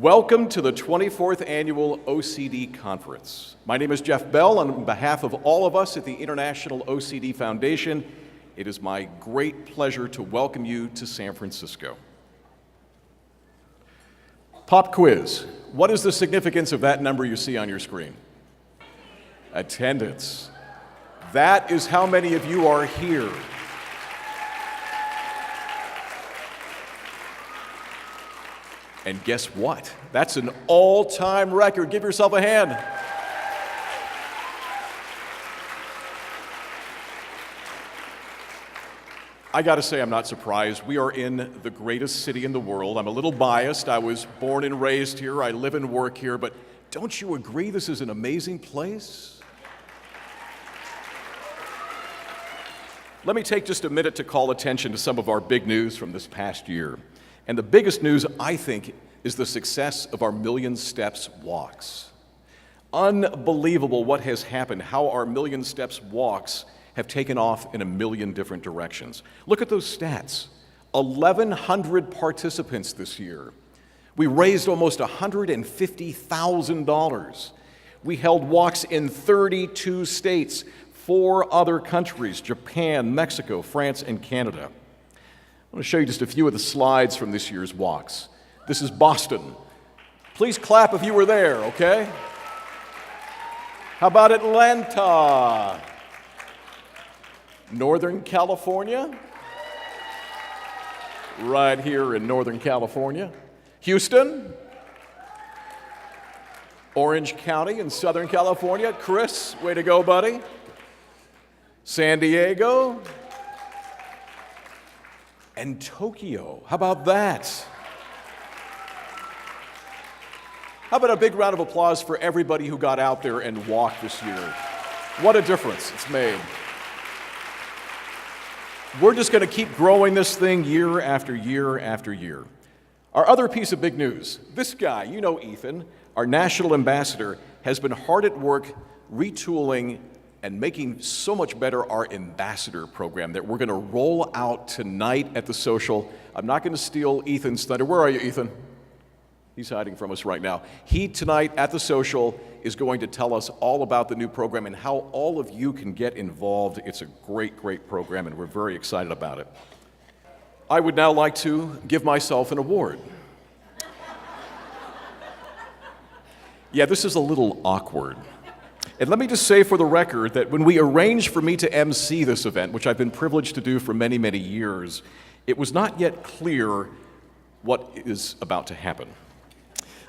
Welcome to the 24th Annual OCD Conference. My name is Jeff Bell, and on behalf of all of us at the International OCD Foundation, it is my great pleasure to welcome you to San Francisco. Pop quiz. What is the significance of that number you see on your screen? Attendance. That is how many of you are here. And guess what? That's an all-time record. Give yourself a hand. I gotta say, I'm not surprised. We are in the greatest city in the world. I'm a little biased. I was born and raised here. I live and work here, but don't you agree this is an amazing place? Let me take just a minute to call attention to some of our big news from this past year. And the biggest news, I think, is the success of our Million Steps walks. Unbelievable what has happened, how our Million Steps walks have taken off in a million different directions. Look at those stats. 1,100 participants this year. We raised almost $150,000. We held walks in 32 states, 4 other countries, Japan, Mexico, France, and Canada. I want to show you just a few of the slides from this year's walks. This is Boston. Please clap if you were there, okay? How about Atlanta? Northern California? Right here in Northern California. Houston? Orange County in Southern California. Chris, way to go, buddy. San Diego? And Tokyo. How about that? How about a big round of applause for everybody who got out there and walked this year? What a difference it's made. We're just going to keep growing this thing year after year after year. Our other piece of big news, this guy, you know Ethan, our national ambassador, has been hard at work retooling and making so much better our ambassador program that we're going to roll out tonight at the social. I'm not going to steal Ethan's thunder. Where are you, Ethan? He's hiding from us right now. He, tonight at the social, is going to tell us all about the new program and how all of you can get involved. It's a great, great program, and we're very excited about it. I would now like to give myself an award. Yeah, this is a little awkward. And let me just say for the record that when we arranged for me to MC this event, which I've been privileged to do for many, many years, it was not yet clear what is about to happen.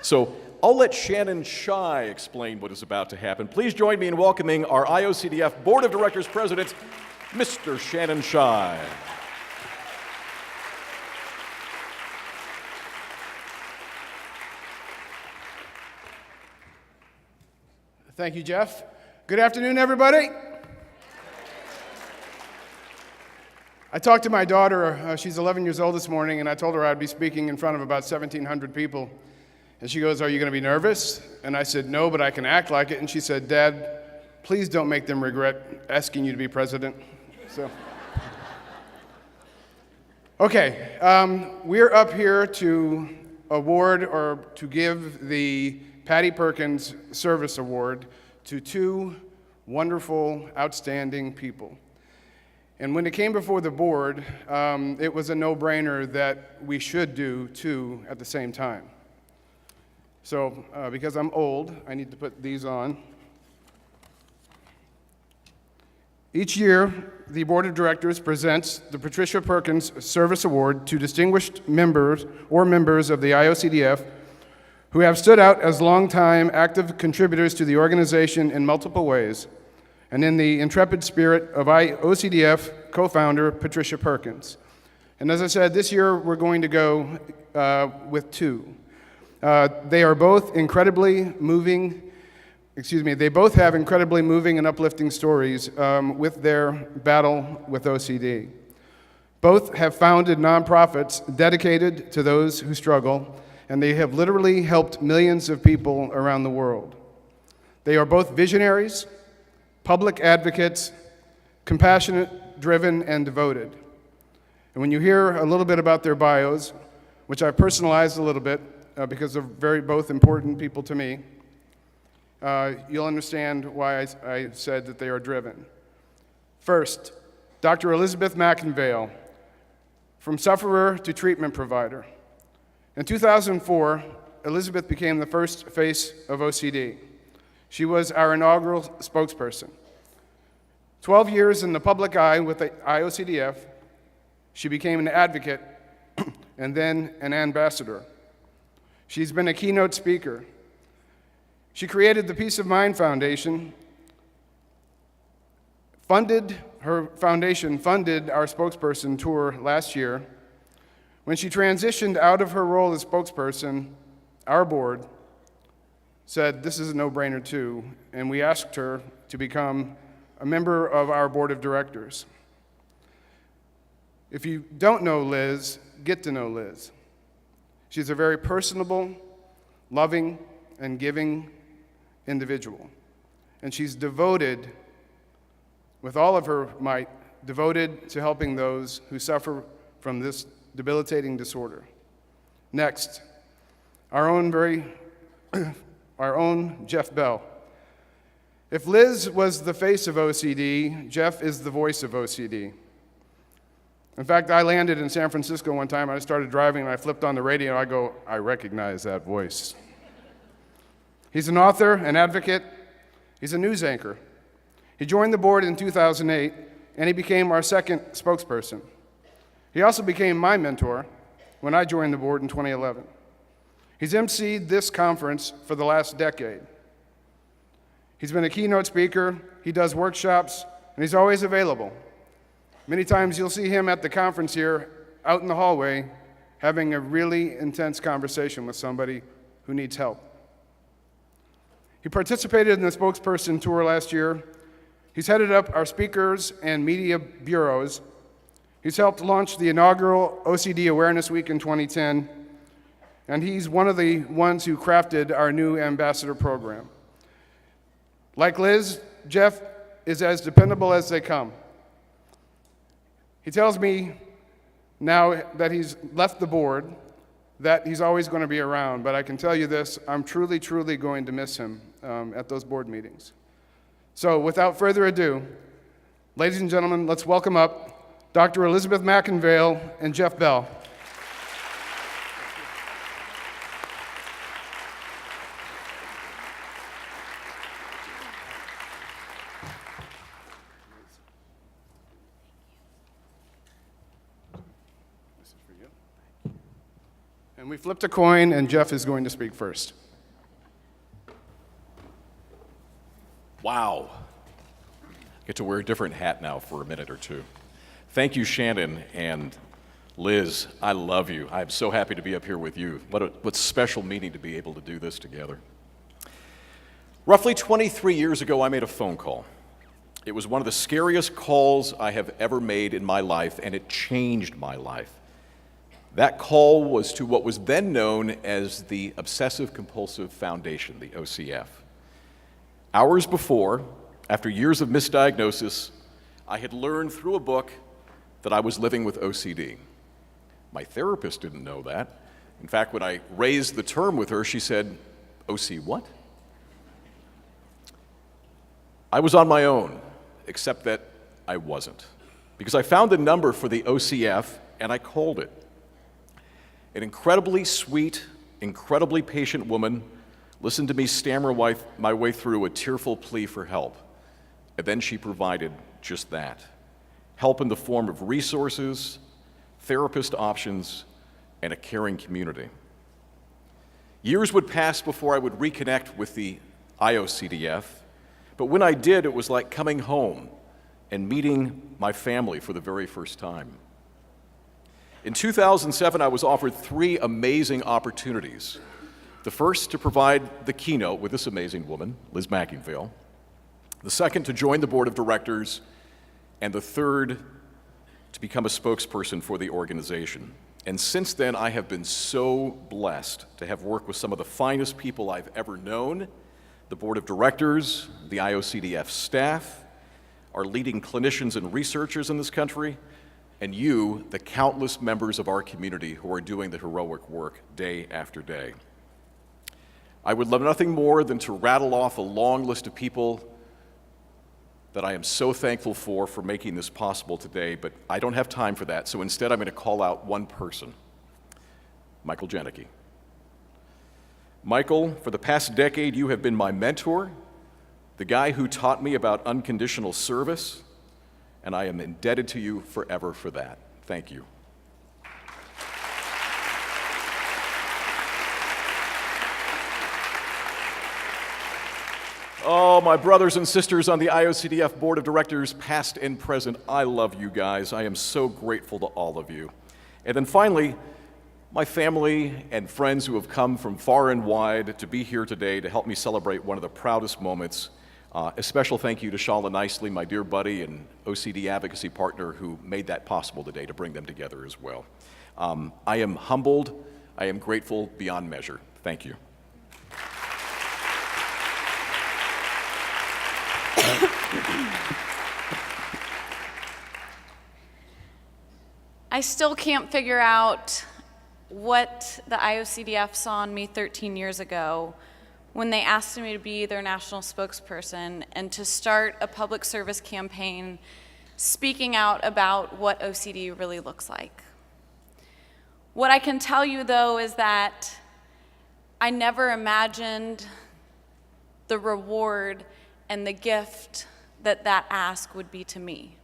So I'll let Shannon Shai explain what is about to happen. Please join me in welcoming our IOCDF Board of Directors President, Mr. Shannon Shai. Thank you, Jeff. Good afternoon, everybody. I talked to my daughter, she's 11 years old this morning, and I told her I'd be speaking in front of about 1,700 people. And she goes, "Are you going to be nervous?" And I said, "No, but I can act like it." And she said, "Dad, please don't make them regret asking you to be president." So, okay, we're up here to award or to give the Patty Perkins Service Award to 2 wonderful, outstanding people. And when it came before the board, it was a no-brainer that we should do 2 at the same time. So, because I'm old, I need to put these on. Each year, the Board of Directors presents the Patricia Perkins Service Award to distinguished members or members of the IOCDF who have stood out as longtime active contributors to the organization in multiple ways, and in the intrepid spirit of IOCDF co-founder Patricia Perkins. And as I said, this year we're going to go with 2. They are both incredibly moving, they both have incredibly moving and uplifting stories with their battle with OCD. Both have founded nonprofits dedicated to those who struggle, and they have literally helped millions of people around the world. They are both visionaries, public advocates, compassionate, driven, and devoted. And when you hear a little bit about their bios, which I've personalized a little bit, because they're both important people to me, you'll understand why I said that they are driven. First, Dr. Elizabeth McInvale, from sufferer to treatment provider. In 2004, Elizabeth became the first face of OCD. She was our inaugural spokesperson. 12 years in the public eye with the IOCDF, she became an advocate and then an ambassador. She's been a keynote speaker. She created the Peace of Mind Foundation. Her foundation funded our spokesperson tour last year. When she transitioned out of her role as spokesperson, our board said this is a no-brainer too, and we asked her to become a member of our board of directors. If you don't know Liz, get to know Liz. She's a very personable, loving, and giving individual. And she's devoted, with all of her might, devoted to helping those who suffer from this debilitating disorder. Next, our own Jeff Bell. If Liz was the face of OCD, Jeff is the voice of OCD. In fact, I landed in San Francisco one time, and I started driving, and I flipped on the radio, and I go, I recognize that voice. He's an author, an advocate. He's a news anchor. He joined the board in 2008, and he became our second spokesperson. He also became my mentor when I joined the board in 2011. He's emceed this conference for the last decade. He's been a keynote speaker, he does workshops, and he's always available. Many times you'll see him at the conference here, out in the hallway, having a really intense conversation with somebody who needs help. He participated in the spokesperson tour last year. He's headed up our speakers and media bureaus. He's helped launch the inaugural OCD Awareness Week in 2010, and he's one of the ones who crafted our new ambassador program. Like Liz, Jeff is as dependable as they come. He tells me now that he's left the board that he's always going to be around, but I can tell you this, I'm truly, truly going to miss him at those board meetings. So without further ado, ladies and gentlemen, let's welcome up Dr. Elizabeth McInvale and Jeff Bell. This is for you. And we flipped a coin, and Jeff is going to speak first. Wow. Get to wear a different hat now for a minute or two. Thank you, Shannon and Liz. I love you. I'm so happy to be up here with you. What a special meeting to be able to do this together. Roughly 23 years ago, I made a phone call. It was one of the scariest calls I have ever made in my life, and it changed my life. That call was to what was then known as the Obsessive Compulsive Foundation, the OCF. Hours before, after years of misdiagnosis, I had learned through a book that I was living with OCD. My therapist didn't know that. In fact, when I raised the term with her, she said, OC what? I was on my own, except that I wasn't, because I found a number for the OCF and I called it. An incredibly sweet, incredibly patient woman listened to me stammer my way through a tearful plea for help, and then she provided just that. Help in the form of resources, therapist options, and a caring community. Years would pass before I would reconnect with the IOCDF, but when I did, it was like coming home and meeting my family for the very first time. In 2007, I was offered 3 amazing opportunities. The first, to provide the keynote with this amazing woman, Liz McInvale. The second, to join the board of directors. And the third, to become a spokesperson for the organization. And since then, I have been so blessed to have worked with some of the finest people I've ever known, the board of directors, the IOCDF staff, our leading clinicians and researchers in this country, and you, the countless members of our community who are doing the heroic work day after day. I would love nothing more than to rattle off a long list of people that I am so thankful for making this possible today, but I don't have time for that, so instead I'm going to call out one person, Michael Janicki. Michael, for the past decade, you have been my mentor, the guy who taught me about unconditional service, and I am indebted to you forever for that. Thank you. Oh, my brothers and sisters on the IOCDF Board of Directors, past and present, I love you guys. I am so grateful to all of you. And then finally, my family and friends who have come from far and wide to be here today to help me celebrate one of the proudest moments. A special thank you to Shala Nicely, my dear buddy and OCD advocacy partner who made that possible today to bring them together as well. I am humbled. I am grateful beyond measure. Thank you. I still can't figure out what the IOCDF saw in me 13 years ago when they asked me to be their national spokesperson and to start a public service campaign speaking out about what OCD really looks like. What I can tell you, though, is that I never imagined the reward and the gift that that ask would be to me.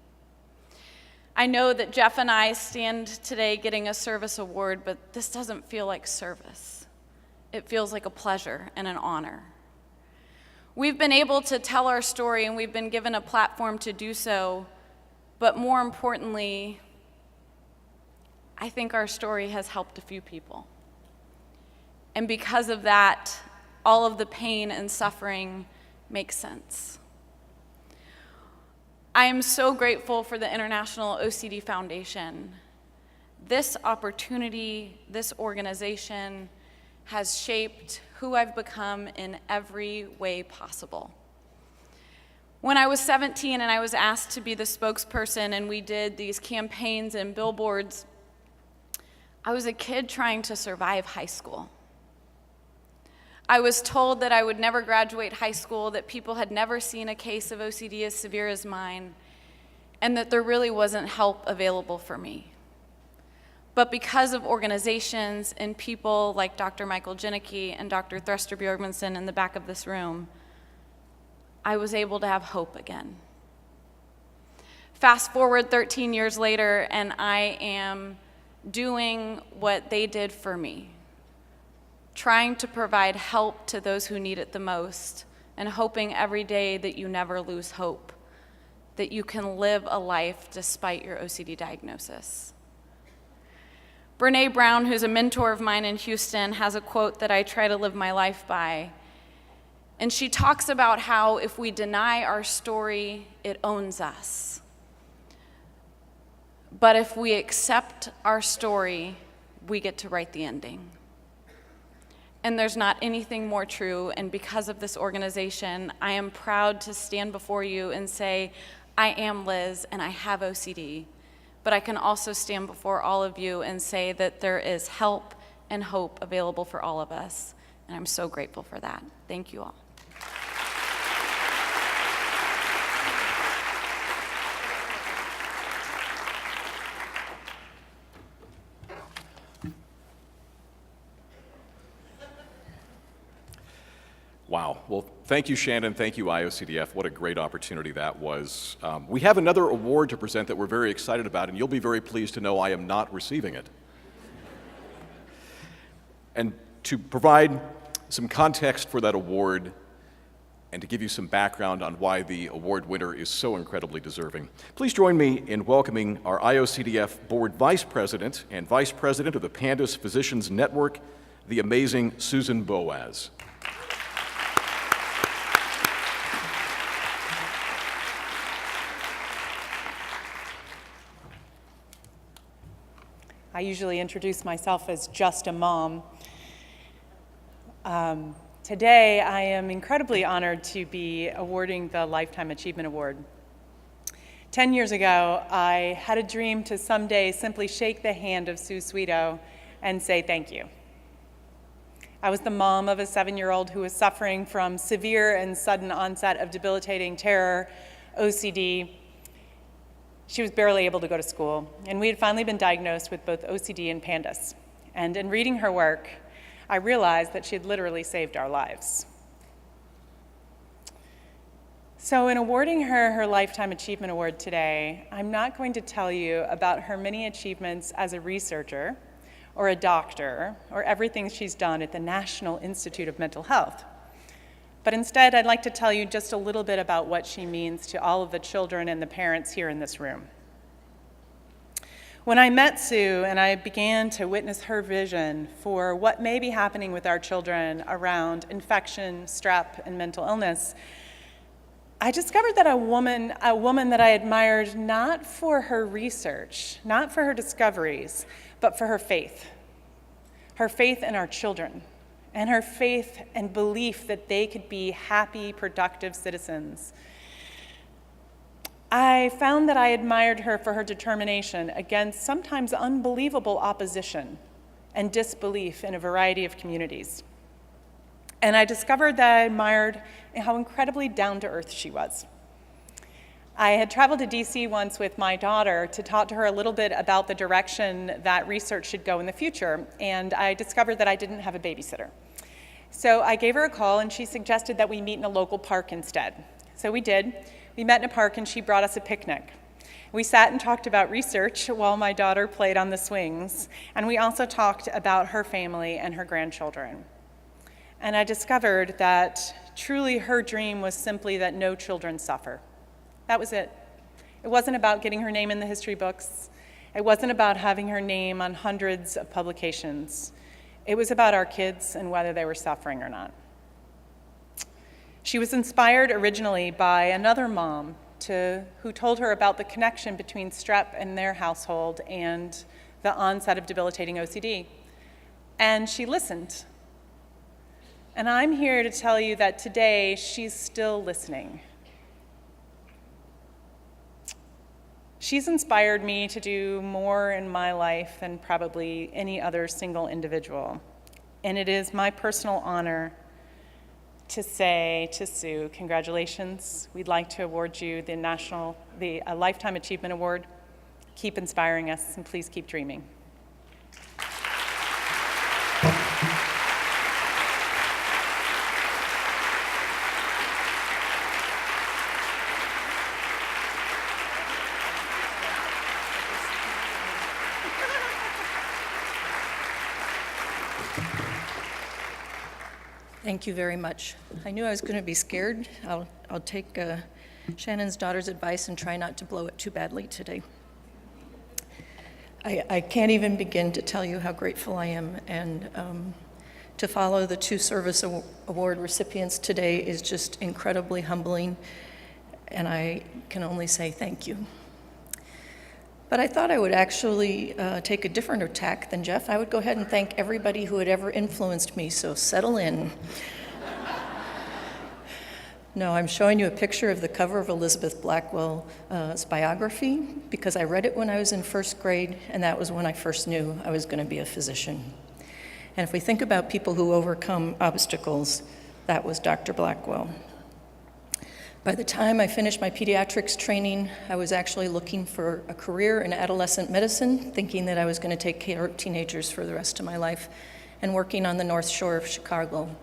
I know that Jeff and I stand today getting a service award, but this doesn't feel like service. It feels like a pleasure and an honor. We've been able to tell our story, and we've been given a platform to do so, but more importantly, I think our story has helped a few people. And because of that, all of the pain and suffering makes sense. I am so grateful for the International OCD Foundation. This opportunity, this organization has shaped who I've become in every way possible. When I was 17 and I was asked to be the spokesperson and we did these campaigns and billboards, I was a kid trying to survive high school. I was told that I would never graduate high school, that people had never seen a case of OCD as severe as mine, and that there really wasn't help available for me. But because of organizations and people like Dr. Michael Janicki and Dr. Thruster Bjorgmansson in the back of this room, I was able to have hope again. Fast forward 13 years later, and I am doing what they did for me, trying to provide help to those who need it the most, and hoping every day that you never lose hope, that you can live a life despite your OCD diagnosis. Brene Brown, who's a mentor of mine in Houston, has a quote that I try to live my life by. And she talks about how if we deny our story, it owns us. But if we accept our story, we get to write the ending. And there's not anything more true, and because of this organization, I am proud to stand before you and say, I am Liz and I have OCD, but I can also stand before all of you and say that there is help and hope available for all of us, and I'm so grateful for that. Thank you all. Wow. Well, thank you, Shannon. Thank you, IOCDF. What a great opportunity that was. We have another award to present that we're very excited about, and you'll be very pleased to know I am not receiving it. And to provide some context for that award and to give you some background on why the award winner is so incredibly deserving, please join me in welcoming our IOCDF Board Vice President and Vice President of the Pandas Physicians Network, the amazing Susan Boaz. I usually introduce myself as just a mom. Today, I am incredibly honored to be awarding the Lifetime Achievement Award 10 years ago, I had a dream to someday simply shake the hand of Sue Swedo and say thank you. I was the mom of a 7-year-old who was suffering from severe and sudden onset of debilitating terror, OCD. She was barely able to go to school, and we had finally been diagnosed with both OCD and PANDAS. And in reading her work, I realized that she had literally saved our lives. So in awarding her her Lifetime Achievement Award today, I'm not going to tell you about her many achievements as a researcher or a doctor or everything she's done at the National Institute of Mental Health. But instead, I'd like to tell you just a little bit about what she means to all of the children and the parents here in this room. When I met Sue and I began to witness her vision for what may be happening with our children around infection, strep, and mental illness, I discovered that a woman that I admired not for her research, not for her discoveries, but for her faith in our children, and her faith and belief that they could be happy, productive citizens. I found that I admired her for her determination against sometimes unbelievable opposition and disbelief in a variety of communities. And I discovered that I admired how incredibly down-to-earth she was. I had traveled to DC once with my daughter to talk to her a little bit about the direction that research should go in the future, and I discovered that I didn't have a babysitter. So I gave her a call, and she suggested that we meet in a local park instead. So we did. We met in a park, and she brought us a picnic. We sat and talked about research while my daughter played on the swings, and we also talked about her family and her grandchildren. And I discovered that truly her dream was simply that no children suffer. That was it. It wasn't about getting her name in the history books. It wasn't about having her name on hundreds of publications. It was about our kids and whether they were suffering or not. She was inspired originally by another mom who told her about the connection between strep in their household and the onset of debilitating OCD. And she listened. And I'm here to tell you that today she's still listening. She's inspired me to do more in my life than probably any other single individual. And it is my personal honor to say to Sue, congratulations. We'd like to award you the Lifetime Achievement Award. Keep inspiring us, and please keep dreaming. Thank you very much. I knew I was going to be scared. I'll take Shannon's daughter's advice and try not to blow it too badly today. I can't even begin to tell you how grateful I am, and to follow the 2 service award recipients today is just incredibly humbling, and I can only say thank you. But I thought I would actually take a different tack than Jeff. I would go ahead and thank everybody who had ever influenced me, so settle in. No, I'm showing you a picture of the cover of Elizabeth Blackwell's biography because I read it when I was in 1st grade, and that was when I first knew I was going to be a physician. And if we think about people who overcome obstacles, that was Dr. Blackwell. By the time I finished my pediatrics training, I was actually looking for a career in adolescent medicine, thinking that I was going to take care of teenagers for the rest of my life, and working on the North Shore of Chicago,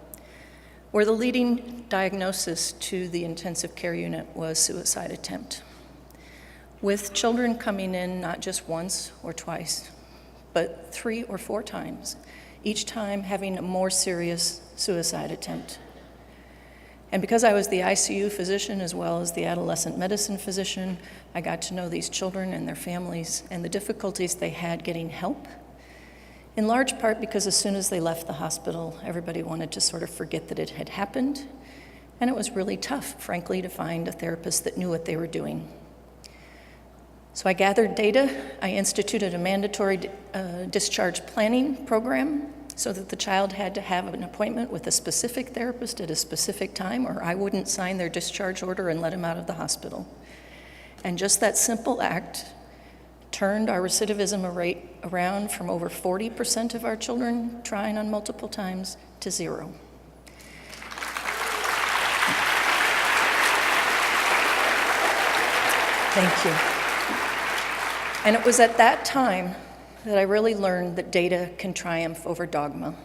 where the leading diagnosis to the intensive care unit was suicide attempt, with children coming in not just once or twice, but 3 or 4 times, each time having a more serious suicide attempt. And because I was the ICU physician as well as the adolescent medicine physician, I got to know these children and their families and the difficulties they had getting help, in large part because as soon as they left the hospital, everybody wanted to sort of forget that it had happened, and it was really tough, frankly, to find a therapist that knew what they were doing. So I gathered data, I instituted a mandatory discharge planning program, so that the child had to have an appointment with a specific therapist at a specific time, or I wouldn't sign their discharge order and let them out of the hospital. And just that simple act turned our recidivism rate around from over 40% of our children trying on multiple times to 0. Thank you. And it was at that time that I really learned that data can triumph over dogma.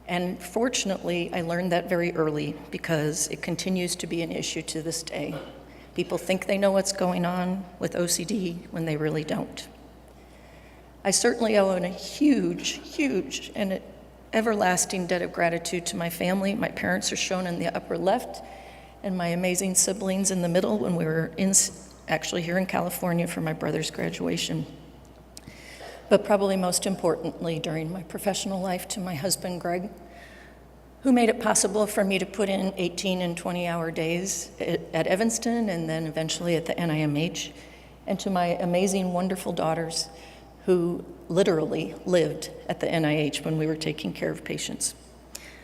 And fortunately, I learned that very early because it continues to be an issue to this day. People think they know what's going on with OCD when they really don't. I certainly owe a huge and everlasting debt of gratitude to my family. My parents are shown in the upper left, and my amazing siblings in the middle when we were actually here in California for my brother's graduation. But probably most importantly, during my professional life, to my husband, Greg, who made it possible for me to put in 18 and 20-hour days at Evanston and then eventually at the NIMH, and to my amazing, wonderful daughters who literally lived at the NIH when we were taking care of patients.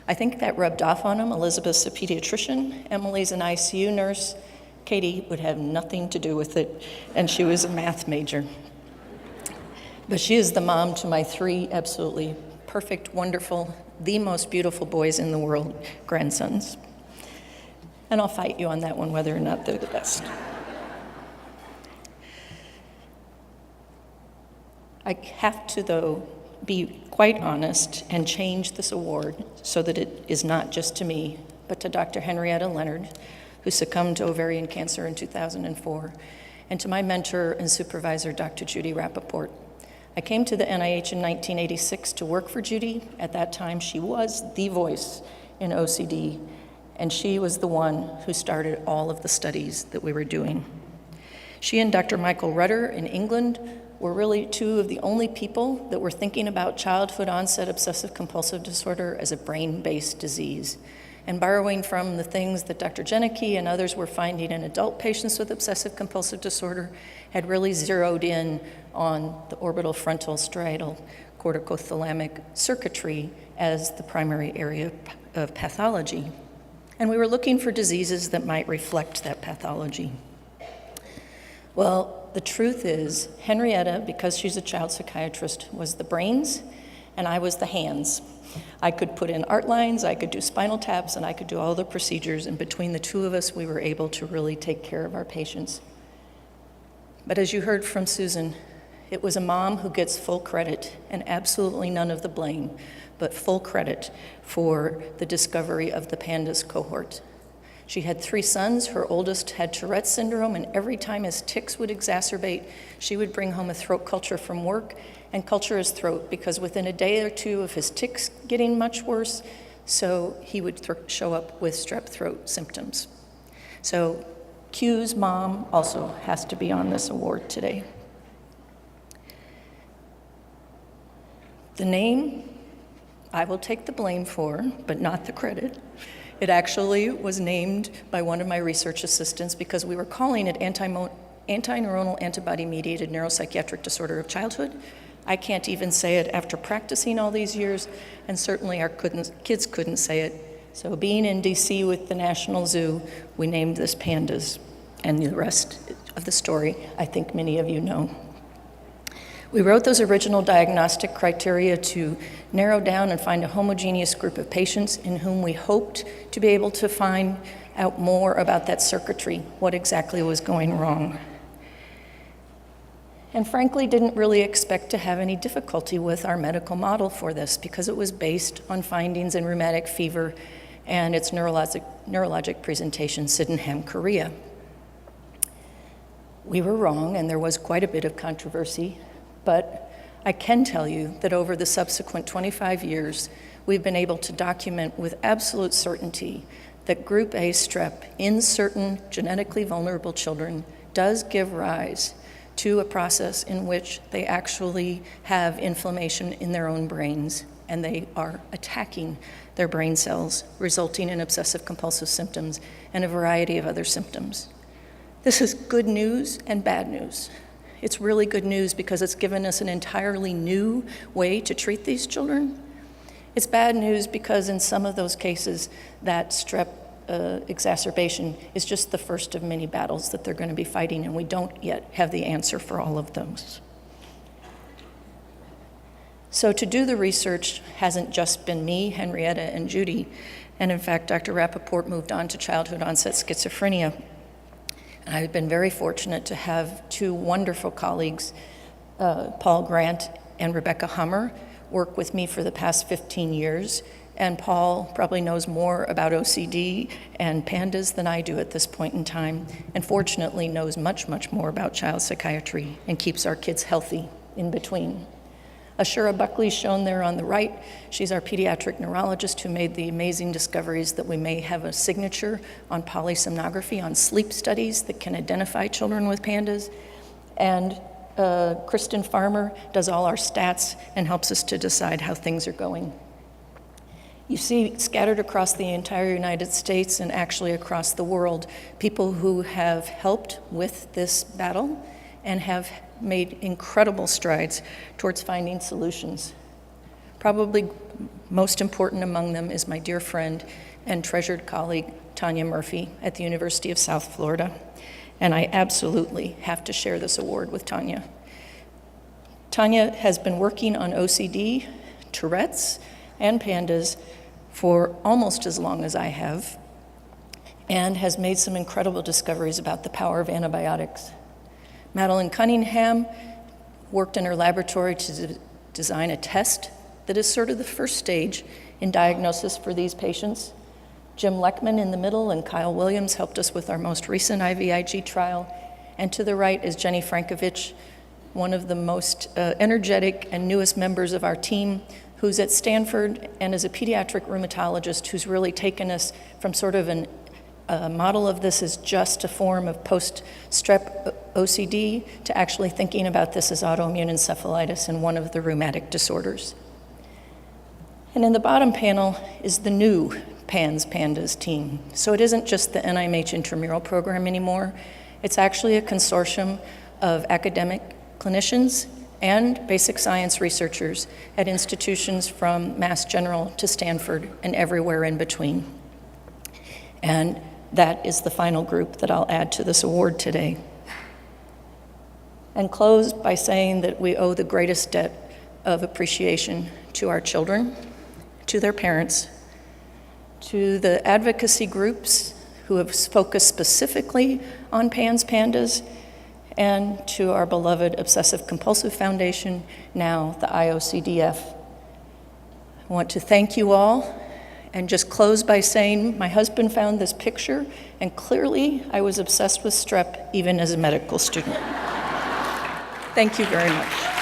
I think that rubbed off on them. Elizabeth's a pediatrician, Emily's an ICU nurse, Katie would have nothing to do with it, and she was a math major. But she is the mom to my 3 absolutely perfect, wonderful, the most beautiful boys in the world, grandsons. And I'll fight you on that one, whether or not they're the best. I have to, though, be quite honest and change this award so that it is not just to me, but to Dr. Henrietta Leonard, who succumbed to ovarian cancer in 2004, and to my mentor and supervisor, Dr. Judy Rappaport. I came to the NIH in 1986 to work for Judy. At that time, she was the voice in OCD, and she was the one who started all of the studies that we were doing. She and Dr. Michael Rudder in England were really 2 of the only people that were thinking about childhood onset obsessive compulsive disorder as a brain-based disease, and borrowing from the things that Dr. Janicki and others were finding in adult patients with obsessive compulsive disorder, had really zeroed in on the orbital frontal striatal corticothalamic circuitry as the primary area of pathology. And we were looking for diseases that might reflect that pathology. Well, the truth is, Henrietta, because she's a child psychiatrist, was the brains, and I was the hands. I could put in art lines, I could do spinal taps, and I could do all the procedures, and between the 2 of us, we were able to really take care of our patients. But as you heard from Susan, it was a mom who gets full credit, and absolutely none of the blame, but full credit for the discovery of the PANDAS cohort. She had 3 sons. Her oldest had Tourette's syndrome, and every time his tics would exacerbate, she would bring home a throat culture from work and culture his throat, because within a day or 2 of his tics getting much worse, so he would show up with strep throat symptoms. So Q's mom also has to be on this award today. The name, I will take the blame for, but not the credit. It actually was named by one of my research assistants because we were calling it anti-neuronal antibody-mediated neuropsychiatric disorder of childhood. I can't even say it after practicing all these years, and certainly our kids couldn't say it. So being in DC with the National Zoo, we named this PANDAS, and the rest of the story I think many of you know. We wrote those original diagnostic criteria to narrow down and find a homogeneous group of patients in whom we hoped to be able to find out more about that circuitry, what exactly was going wrong. And frankly, didn't really expect to have any difficulty with our medical model for this because it was based on findings in rheumatic fever and its neurologic presentation, Sydenham, Korea. We were wrong, and there was quite a bit of controversy, but I can tell you that over the subsequent 25 years, we've been able to document with absolute certainty that group A strep in certain genetically vulnerable children does give rise to a process in which they actually have inflammation in their own brains, and they are attacking their brain cells, resulting in obsessive compulsive symptoms and a variety of other symptoms. This is good news and bad news. It's really good news because it's given us an entirely new way to treat these children. It's bad news because in some of those cases, that strep exacerbation is just the first of many battles that they're going to be fighting, and we don't yet have the answer for all of those. So to do the research hasn't just been me, Henrietta, and Judy, and in fact, Dr. Rappaport moved on to childhood onset schizophrenia. And I've been very fortunate to have two wonderful colleagues, Paul Grant and Rebecca Hummer, work with me for the past 15 years. And Paul probably knows more about OCD and PANDAS than I do at this point in time, and fortunately knows much, much more about child psychiatry and keeps our kids healthy in between. Ashura Buckley, shown there on the right, she's our pediatric neurologist who made the amazing discoveries that we may have a signature on polysomnography, on sleep studies that can identify children with PANDAS. And Kristen Farmer does all our stats and helps us to decide how things are going. You see scattered across the entire United States and actually across the world, people who have helped with this battle and have made incredible strides towards finding solutions. Probably most important among them is my dear friend and treasured colleague, Tanya Murphy at the University of South Florida. And I absolutely have to share this award with Tanya. Tanya has been working on OCD, Tourette's, and PANDAS for almost as long as I have, and has made some incredible discoveries about the power of antibiotics. Madeline Cunningham worked in her laboratory to design a test that is sort of the first stage in diagnosis for these patients. Jim Leckman in the middle and Kyle Williams helped us with our most recent IVIG trial. And to the right is Jenny Frankovich, one of the most energetic and newest members of our team, who's at Stanford and is a pediatric rheumatologist who's really taken us from sort of a model of this as just a form of post-strep OCD to actually thinking about this as autoimmune encephalitis and one of the rheumatic disorders. And in the bottom panel is the new PANDAS team. So it isn't just the NIMH intramural program anymore. It's actually a consortium of academic clinicians and basic science researchers at institutions from Mass General to Stanford and everywhere in between. And that is the final group that I'll add to this award today. And close by saying that we owe the greatest debt of appreciation to our children, to their parents, to the advocacy groups who have focused specifically on PANDAS, and to our beloved Obsessive Compulsive Foundation, now the IOCDF. I want to thank you all, and just close by saying my husband found this picture, and clearly I was obsessed with strep even as a medical student. Thank you very much.